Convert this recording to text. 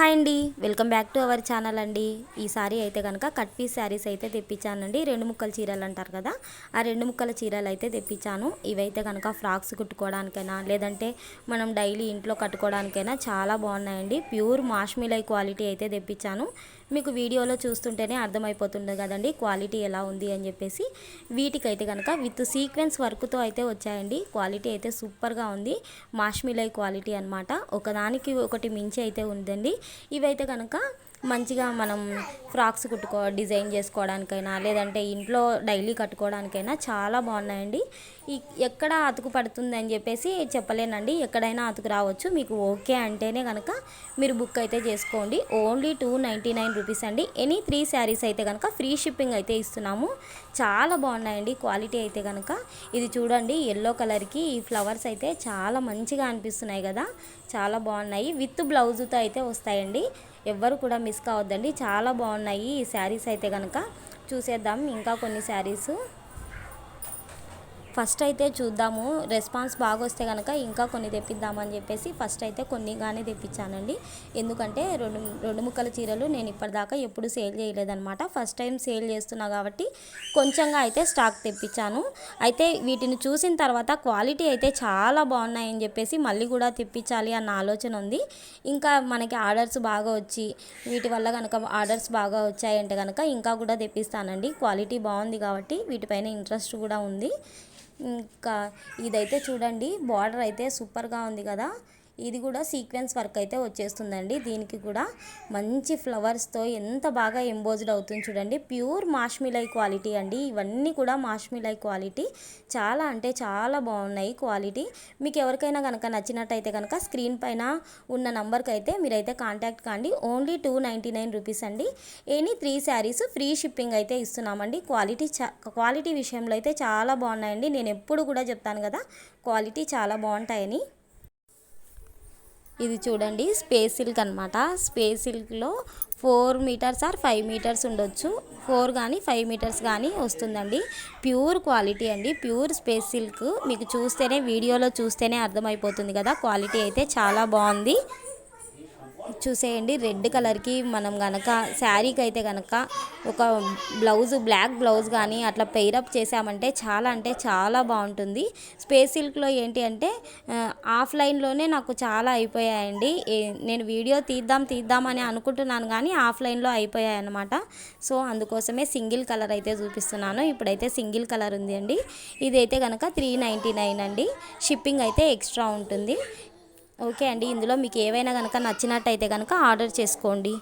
Hi అండి, welcome back to our channel అండి. ఈ సారీ అయితే కనుక కట్ పీస్ శారీస్ అయితే తెప్పించానండి. 2 ముక్కల చీరలు అంటారు కదా, ఆ 2 ముక్కల చీరలు అయితే తెప్పించాను. ఇవైతే కనుక ఫ్రాక్స్ కుట్టుకోవడానికైనా లేదంటే మనం డైలీ ఇంట్లో కట్టుకోవడానికైనా చాలా బాగున్నాయండి. ప్యూర్ మాష్మిలై క్వాలిటీ అయితే తెప్పించాను. మీకు వీడియోలో చూస్తుంటేనే అర్థమైపోతుంది కదండి క్వాలిటీ ఎలా ఉంది అని చెప్పేసి. వీటికైతే కనుక విత్ సీక్వెన్స్ వర్క్తో అయితే వచ్చాయండి. క్వాలిటీ అయితే సూపర్గా ఉంది. మాష్మిలై క్వాలిటీ అనమాట. ఒకదానికి ఒకటి మించి అయితే ఉందండి. ఇవైతే కనుక మంచిగా మనం ఫ్రాక్స్ డిజైన్ చేసుకోవడానికైనా లేదంటే ఇంట్లో డైలీ కట్టుకోవడానికైనా చాలా బాగున్నాయండి. ఎక్కడ అతుకు పడుతుంది అని చెప్పేసి చెప్పలేనండి. ఎక్కడైనా అతుకు రావచ్చు. మీకు ఓకే అంటేనే కనుక మీరు బుక్ అయితే చేసుకోండి. ఓన్లీ 299 రూపీస్ అండి. ఎనీ 3 శారీస్ అయితే కనుక ఫ్రీ షిప్పింగ్ అయితే ఇస్తున్నాము. చాలా బాగున్నాయండి క్వాలిటీ అయితే కనుక. ఇది చూడండి, ఎల్లో కలర్కి ఈ ఫ్లవర్స్ అయితే చాలా మంచిగా అనిపిస్తున్నాయి కదా, చాలా బాగున్నాయి. విత్ బ్లౌజుతో అయితే వస్తాయండి. ఎవ్వరు కూడా మిస్ కావద్దండి. చాలా బాగున్నాయి ఈ శారీస్ అయితే కనుక. చూసేద్దాం ఇంకా కొన్ని శారీస్. ఫస్ట్ అయితే చూద్దాము, రెస్పాన్స్ బాగా వస్తే కనుక ఇంకా కొన్ని తెప్పిద్దామని చెప్పేసి ఫస్ట్ అయితే కొన్నిగానే తెప్పించానండి. ఎందుకంటే రెండు ముక్కల చీరలు నేను ఇప్పటిదాకా ఎప్పుడు సేల్ చేయలేదన్నమాట. ఫస్ట్ టైం సేల్ చేస్తున్నా కాబట్టి కొంచెంగా అయితే స్టాక్ తెప్పించాను. అయితే వీటిని చూసిన తర్వాత క్వాలిటీ అయితే చాలా బాగున్నాయని చెప్పేసి మళ్ళీ కూడా తెప్పించాలి అన్న ఆలోచన ఉంది. ఇంకా మనకి ఆర్డర్స్ బాగా వచ్చి వీటి వల్ల కనుక ఆర్డర్స్ బాగా వచ్చాయంటే కనుక ఇంకా కూడా తెప్పిస్తానండి. క్వాలిటీ బాగుంది కాబట్టి వీటిపైన ఇంట్రెస్ట్ కూడా ఉంది. ఇంకా ఇదైతే చూడండి, బార్డర్ అయితే సూపర్గా ఉంది కదా. ఇది కూడా సీక్వెన్స్ వర్క్ అయితే వచ్చేస్తుందండి. దీనికి కూడా మంచి ఫ్లవర్స్తో ఎంత బాగా ఎంబోజ్డ్ అవుతుంది చూడండి. ప్యూర్ మాష్మిలై క్వాలిటీ అండి. ఇవన్నీ కూడా మాష్మిలై క్వాలిటీ. చాలా అంటే చాలా బాగున్నాయి క్వాలిటీ. మీకు ఎవరికైనా కనుక నచ్చినట్టయితే కనుక స్క్రీన్ పైన ఉన్న నంబర్కి అయితే మీరైతే కాంటాక్ట్ కాండి. ఓన్లీ 299 రూపీస్ అండి. ఎనీ 3 శారీస్ ఫ్రీ షిప్పింగ్ అయితే ఇస్తున్నామండి. క్వాలిటీ విషయంలో అయితే చాలా బాగున్నాయండి. నేను ఎప్పుడు కూడా చెప్తాను కదా, క్వాలిటీ చాలా బాగుంటాయని. ఇది చూడండి, స్పేస్ సిల్క్ అనమాట. స్పేస్ సిల్క్లో 4 మీటర్స్ ఆర్ 5 మీటర్స్ ఉండొచ్చు. 4 కానీ 5 మీటర్స్ కానీ వస్తుందండి. ప్యూర్ క్వాలిటీ అండి. Pure space silk. మీకు చూస్తేనే, వీడియోలో చూస్తేనే అర్థమైపోతుంది కదా, క్వాలిటీ అయితే చాలా బాగుంది. చూసేయండి, రెడ్ కలర్కి మనం కనుక శారీకి అయితే కనుక ఒక బ్లౌజ్, బ్లాక్ బ్లౌజ్ కానీ అట్లా పెయిరప్ చేసామంటే చాలా అంటే చాలా బాగుంటుంది. స్పేస్ సిల్క్లో ఏంటి అంటే ఆఫ్లైన్లోనే నాకు చాలా అయిపోయాయండి. నేను వీడియో తీద్దామని అనుకుంటున్నాను కానీ ఆఫ్లైన్లో అయిపోయాయి అన్నమాట. సో అందుకోసమే సింగిల్ కలర్ అయితే చూపిస్తున్నాను. ఇప్పుడైతే సింగిల్ కలర్ ఉంది అండి. ఇదైతే కనుక 399 అండి. షిప్పింగ్ అయితే ఎక్స్ట్రా ఉంటుంది. ఓకే అండి. ఇందులో మీకు ఏవైనా కనుక నచ్చినట్టయితే కనుక ఆర్డర్ చేసుకోండి.